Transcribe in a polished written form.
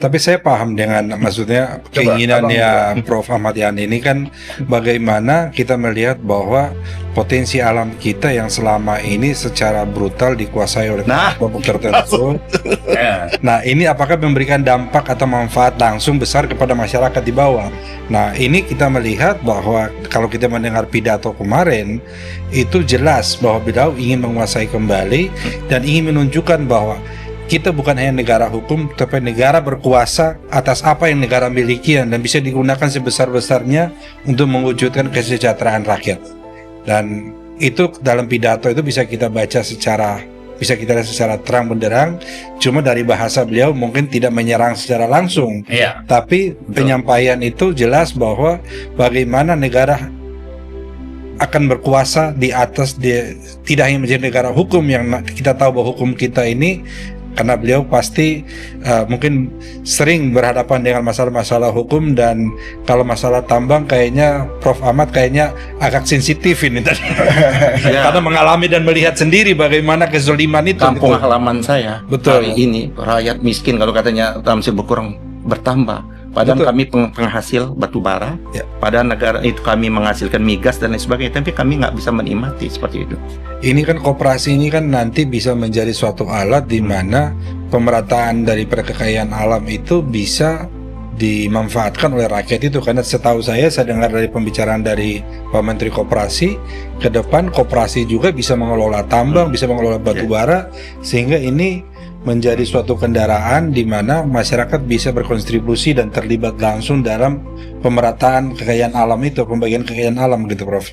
Tapi saya paham dengan maksudnya Coba, keinginannya Prof. Ahmad Yani ini kan bagaimana kita melihat bahwa potensi alam kita yang selama ini secara brutal dikuasai oleh Nah. kelompok tertentu. Nah, ini apakah memberikan dampak atau manfaat langsung besar kepada masyarakat di bawah? Nah, ini kita melihat bahwa kalau kita mendengar pidato kemarin, itu jelas bahwa beliau ingin menguasai kembali dan ingin menunjukkan bahwa kita bukan hanya negara hukum, tapi negara berkuasa atas apa yang negara miliki dan bisa digunakan sebesar-besarnya untuk mewujudkan kesejahteraan rakyat. Dan itu dalam pidato itu bisa kita baca bisa kita lihat secara terang benderang. Cuma dari bahasa beliau mungkin tidak menyerang secara langsung, tapi penyampaian itu jelas bahwa bagaimana negara akan berkuasa di atas tidak hanya menjadi negara hukum yang kita tahu bahwa hukum kita ini, karena beliau pasti mungkin sering berhadapan dengan masalah-masalah hukum, dan kalau masalah tambang kayaknya Prof. Ahmad kayaknya agak sensitif ini tadi. Karena mengalami dan melihat sendiri bagaimana kezaliman itu. Kampung halaman saya. Betul. Hari ini rakyat miskin kalau katanya Ramsey berkurang bertambah. Padahal kami penghasil batu bara, padahal negara itu kami menghasilkan migas dan lain sebagainya, tapi kami nggak bisa menikmati seperti itu. Ini kan koperasi ini kan nanti bisa menjadi suatu alat di mana pemerataan dari kekayaan alam itu bisa dimanfaatkan oleh rakyat itu. Karena setahu saya dengar dari pembicaraan dari Pak Menteri Koperasi, ke depan koperasi juga bisa mengelola tambang, bisa mengelola batu bara, sehingga ini menjadi suatu kendaraan di mana masyarakat bisa berkontribusi dan terlibat langsung dalam pemerataan kekayaan alam itu, pembagian kekayaan alam gitu, Prof.